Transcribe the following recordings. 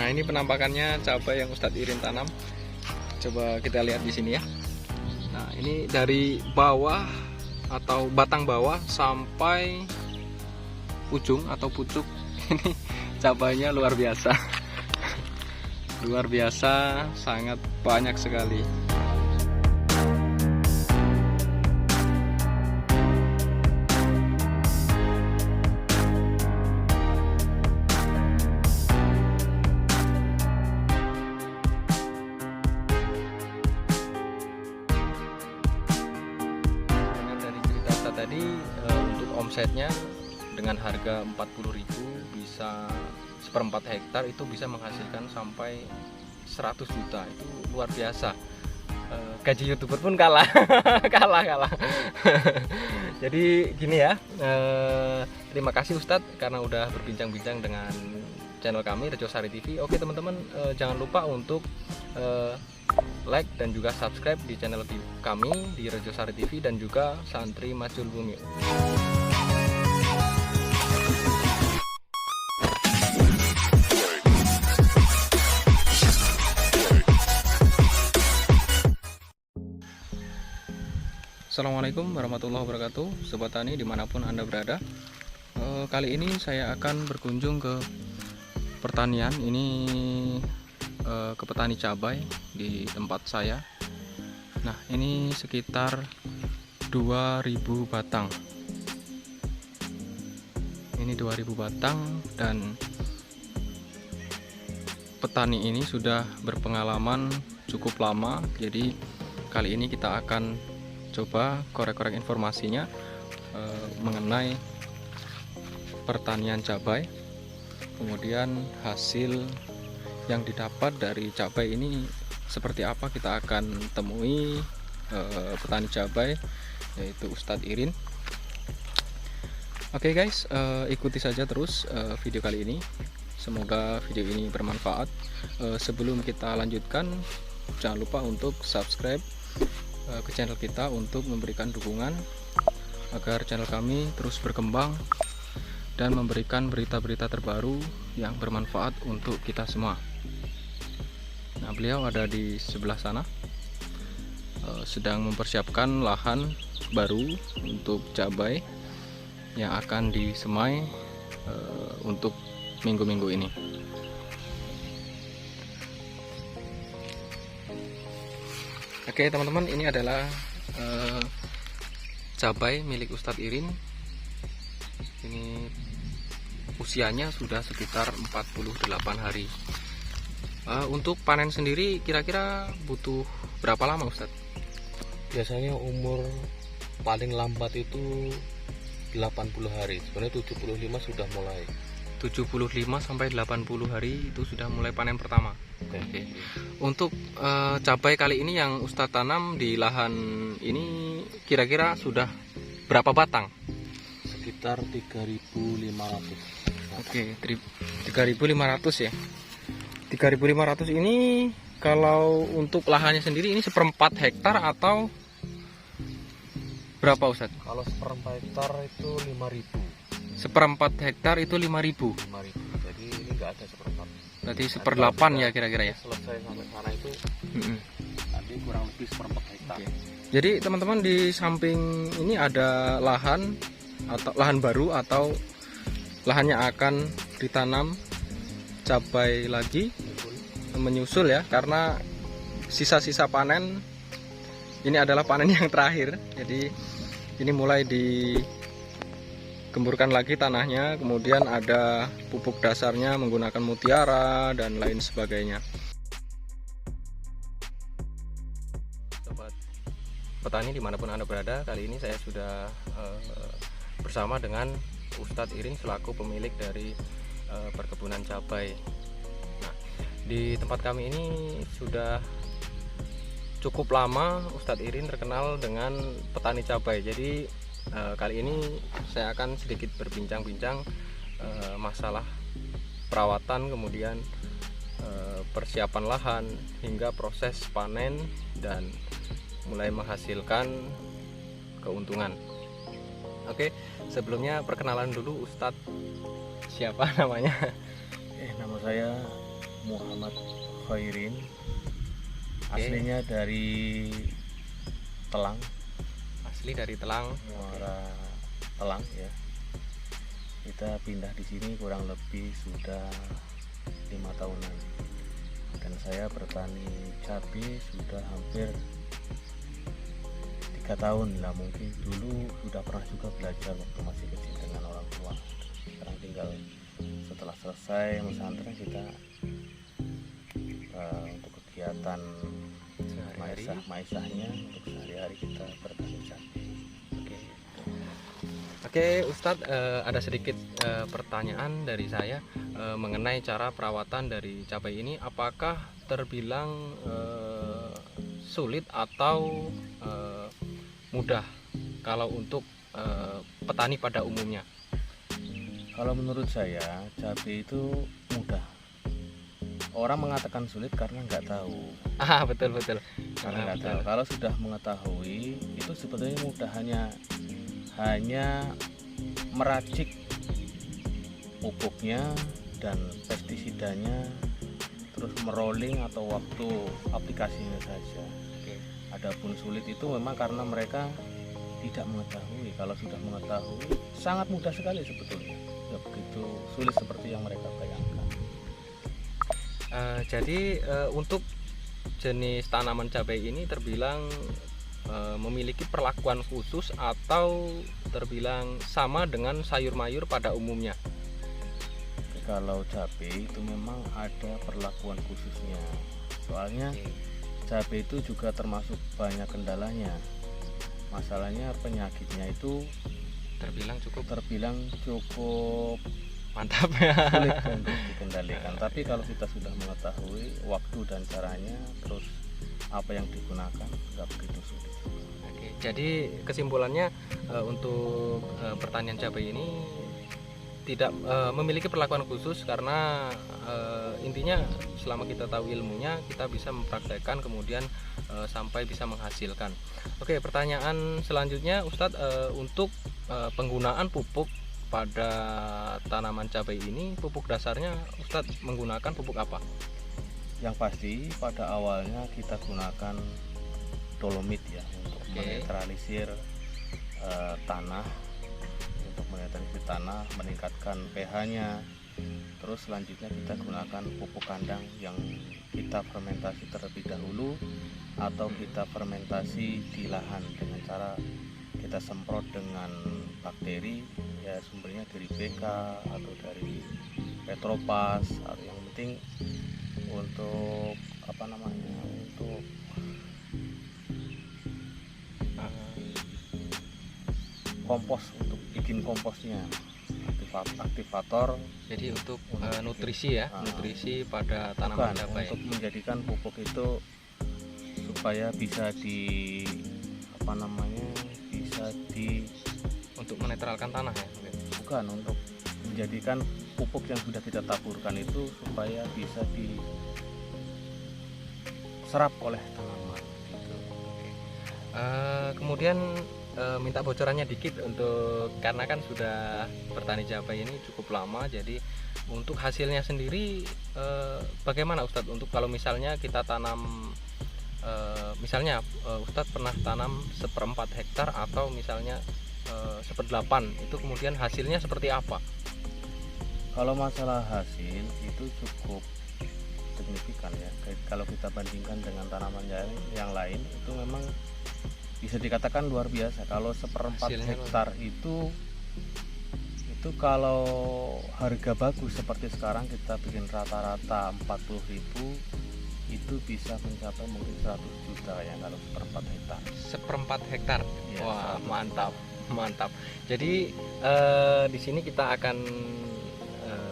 Nah, ini penampakannya cabai yang Ustadz Irin tanam. Coba kita lihat di sini ya. Nah, ini dari bawah atau batang bawah sampai ujung atau pucuk. Ini cabainya luar biasa. Luar biasa, sangat banyak sekali. Tadi untuk omsetnya dengan harga 40.000 bisa 1/4 hektar itu bisa menghasilkan sampai 100 juta. Itu luar biasa. Gaji YouTuber pun kalah. kalah. Jadi gini ya, terima kasih Ustadz karena udah berbincang-bincang dengan channel kami Rejosari TV. Oke teman-teman, jangan lupa untuk like dan juga subscribe di channel kami di Rejosari TV dan juga Santri Majul Bumi. Assalamualaikum warahmatullahi wabarakatuh, Sobat Tani dimanapun Anda berada. Kali ini saya akan berkunjung ke pertanian ini, ke petani cabai di tempat saya. Nah, ini sekitar 2000 batang. Ini 2000 batang dan petani ini sudah berpengalaman cukup lama. Jadi kali ini kita akan coba korek-korek informasinya mengenai pertanian cabai. Kemudian hasil yang didapat dari cabai ini seperti apa, kita akan temui petani cabai yaitu Ustadz Irin. Oke guys, ikuti saja terus video kali ini, semoga video ini bermanfaat. Sebelum kita lanjutkan, jangan lupa untuk subscribe ke channel kita untuk memberikan dukungan agar channel kami terus berkembang dan memberikan berita-berita terbaru yang bermanfaat untuk kita semua. Nah, beliau ada di sebelah sana, sedang mempersiapkan lahan baru untuk cabai yang akan disemai untuk minggu-minggu ini. Oke teman-teman, ini adalah cabai milik Ustadz Irin. Ini usianya sudah sekitar 48 hari. Untuk panen sendiri kira-kira butuh berapa lama Ustadz? Biasanya umur paling lambat itu 80 hari. Sebenarnya 75 sudah mulai. 75 sampai 80 hari itu sudah mulai panen pertama. Oke. Untuk cabai kali ini yang Ustadz tanam di lahan ini kira-kira sudah berapa batang? Sekitar 3.500. Oke, 3.500 ya. 3.500 ini kalau untuk lahannya sendiri ini 1/4 hektar atau berapa Ustadz? Kalau 1/4 hektar itu 5.000. 1/4 hektar itu 5.000. 5.000. Jadi ini enggak ada 1/4. Berarti 1/8 ya kira-kira ya. Selesai sampai sana itu nanti kurang lebih 1/4 hektar. Oke. Jadi teman-teman, di samping ini ada lahan atau lahan baru atau lahannya akan ditanam cabai lagi, menyusul ya, karena sisa-sisa panen ini adalah panen yang terakhir. Jadi ini mulai digemburkan lagi tanahnya, kemudian ada pupuk dasarnya menggunakan mutiara dan lain sebagainya. Sobat petani dimanapun Anda berada, kali ini saya sudah bersama dengan Ustadz Irin selaku pemilik dari perkebunan cabai. Nah, di tempat kami ini sudah cukup lama Ustadz Irin terkenal dengan petani cabai. Jadi kali ini saya akan sedikit berbincang-bincang masalah perawatan, kemudian persiapan lahan hingga proses panen dan mulai menghasilkan keuntungan. Oke, sebelumnya perkenalan dulu Ustadz, siapa namanya? Nama saya Muhammad Khairin. Aslinya dari Telang, Asli dari Telang. Muara Telang ya. Kita pindah di sini kurang lebih sudah 5 tahunan. Dan saya bertani cabai sudah hampir 3 tahun lah. Mungkin dulu sudah pernah juga belajar waktu masih kecil dengan orang tua. Sekarang tinggal setelah selesai pesantren kita untuk kegiatan Sehari-hari. maisahnya untuk sehari-hari kita bertani cabai. Oke Ustadz, ada sedikit pertanyaan dari saya mengenai cara perawatan dari cabai ini. Apakah terbilang sulit atau mudah kalau untuk petani pada umumnya? Kalau menurut saya cabai itu mudah. Orang mengatakan sulit karena nggak tahu. Betul. Karena nggak tahu. Kalau sudah mengetahui itu sebetulnya mudah, hanya meracik pupuknya dan pestisidanya, terus merolling atau waktu aplikasinya saja. Adapun sulit itu memang karena mereka tidak mengetahui. Kalau sudah mengetahui sangat mudah sekali sebetulnya. Tidak begitu sulit seperti yang mereka bayangkan. Jadi untuk jenis tanaman cabai ini terbilang memiliki perlakuan khusus atau terbilang sama dengan sayur mayur pada umumnya? Kalau cabai itu memang ada perlakuan khususnya. Soalnya cabai itu juga termasuk banyak kendalanya. Masalahnya penyakitnya itu terbilang cukup Mantap ya. sulit untuk dikendalikan. Tapi kalau kita sudah mengetahui waktu dan caranya, terus apa yang digunakan, nggak begitu sulit. Jadi kesimpulannya untuk pertanian cabai ini tidak memiliki perlakuan khusus karena intinya selama kita tahu ilmunya kita bisa mempraktekkan kemudian sampai bisa menghasilkan. Oke, pertanyaan selanjutnya Ustadz, untuk penggunaan pupuk pada tanaman cabai ini, pupuk dasarnya Ustadz menggunakan pupuk apa? Yang pasti pada awalnya kita gunakan dolomit ya untuk menetralisir tanah, meningkatkan pH-nya. Terus selanjutnya kita gunakan pupuk kandang yang kita fermentasi terlebih dahulu atau kita fermentasi di lahan dengan cara kita semprot dengan bakteri, ya sumbernya dari BK atau dari Petropas, atau yang penting untuk untuk kompos, untuk bikin komposnya, aktivator. Jadi untuk nutrisi ya, nutrisi pada tanaman cabai. Untuk menjadikan pupuk itu supaya bisa untuk menetralkan tanah ya. Bukan, untuk menjadikan pupuk yang sudah kita taburkan itu supaya bisa diserap oleh tanaman gitu. Kemudian minta bocorannya dikit karena kan sudah bertani cabai ini cukup lama, jadi untuk hasilnya sendiri bagaimana Ustadz? Untuk kalau misalnya kita tanam misalnya Ustadz pernah tanam 1/4 hektar atau misalnya 1/8, itu kemudian hasilnya seperti apa? Kalau masalah hasil itu cukup signifikan ya. Kalau kita bandingkan dengan tanaman yang lain itu memang bisa dikatakan luar biasa. Kalau 1/4 hektar itu kalau harga bagus seperti sekarang kita bikin rata-rata 40.000, itu bisa mencapai mungkin 100 juta ya kalau 1/4 hektar. 1/4 hektar. Ya, wah, mantap. Jadi di sini kita akan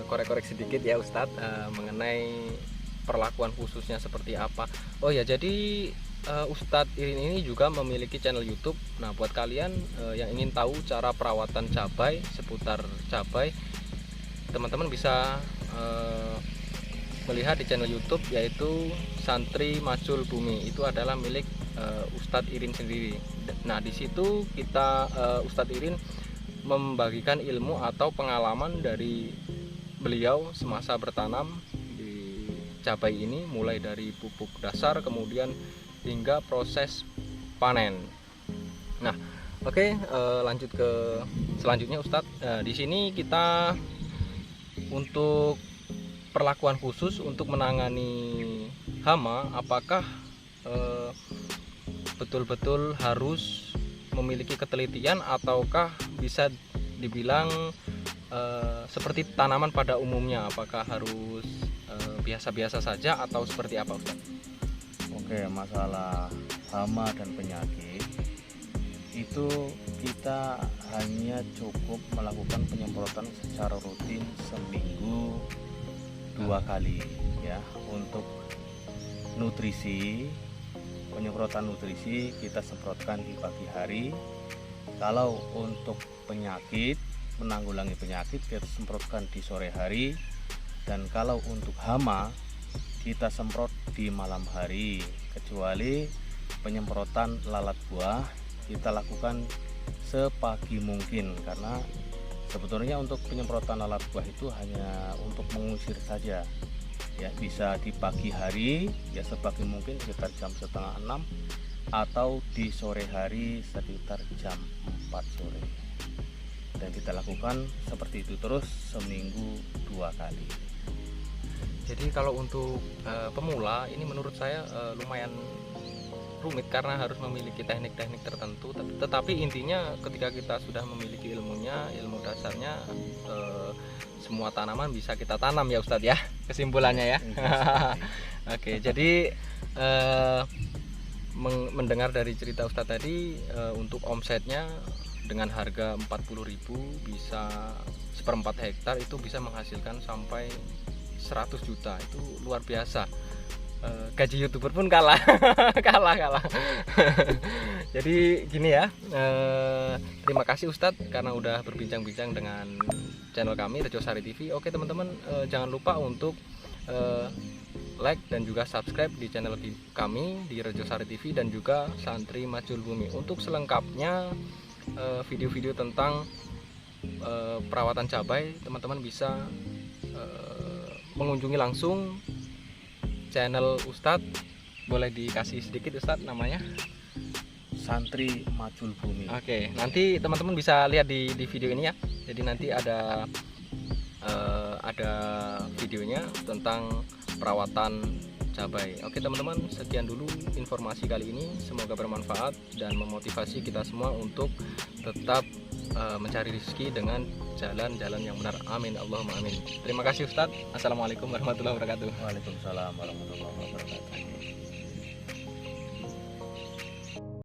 korek-korek sedikit ya Ustadz mengenai perlakuan khususnya seperti apa. Oh ya, jadi Ustadz Irin ini juga memiliki channel YouTube. Nah, buat kalian yang ingin tahu cara perawatan cabai, seputar cabai, teman-teman bisa melihat di channel YouTube yaitu Santri Macul Bumi. Itu adalah milik Ustadz Irin sendiri. Nah, di situ kita Ustadz Irin membagikan ilmu atau pengalaman dari beliau semasa bertanam di cabai ini, mulai dari pupuk dasar kemudian hingga proses panen. Nah, oke, lanjut ke selanjutnya Ustadz. Di sini kita untuk perlakuan khusus untuk menangani hama, apakah betul-betul harus memiliki ketelitian ataukah bisa dibilang seperti tanaman pada umumnya, apakah harus biasa-biasa saja atau seperti apa Ustaz? Oke, masalah hama dan penyakit itu kita hanya cukup melakukan penyemprotan secara rutin seminggu 2 kali ya. Untuk nutrisi, penyemprotan nutrisi kita semprotkan di pagi hari. Kalau untuk penyakit, menanggulangi penyakit, kita semprotkan di sore hari. Dan kalau untuk hama kita semprot di malam hari, kecuali penyemprotan lalat buah kita lakukan sepagi mungkin, karena sebetulnya untuk penyemprotan lalat buah itu hanya untuk mengusir saja ya. Bisa di pagi hari ya sepagi mungkin sekitar jam 5:30 atau di sore hari sekitar jam 4 sore. Dan kita lakukan seperti itu terus seminggu 2 kali. Jadi kalau untuk pemula ini menurut saya lumayan rumit karena harus memiliki teknik-teknik tertentu, tetapi intinya ketika kita sudah memiliki ilmunya, ilmu dasarnya, semua tanaman bisa kita tanam ya Ustadz ya, kesimpulannya ya. Oke, jadi mendengar dari cerita Ustadz tadi, untuk omsetnya dengan harga 40.000 bisa 1/4 hektar itu bisa menghasilkan sampai 100 juta, itu luar biasa. Gaji YouTuber pun kalah. kalah. Jadi gini ya, terima kasih Ustadz karena udah berbincang-bincang dengan channel kami Rejosari TV. Oke teman-teman, jangan lupa untuk like dan juga subscribe di channel kami di Rejosari TV dan juga Santri Majul Bumi. Untuk selengkapnya video-video tentang perawatan cabai, teman-teman bisa mengunjungi langsung channel Ustadz. Boleh dikasih sedikit Ustadz namanya? Santri Majul Bumi. Oke, nanti teman-teman bisa lihat di video ini ya. Jadi nanti ada videonya tentang perawatan cabai. Oke teman-teman, sekian dulu informasi kali ini. Semoga bermanfaat dan memotivasi kita semua untuk tetap mencari rezeki dengan jalan-jalan yang benar. Amin, Allahumma amin. Terima kasih Ustadz. Assalamualaikum warahmatullahi wabarakatuh. Waalaikumsalam warahmatullahi wabarakatuh.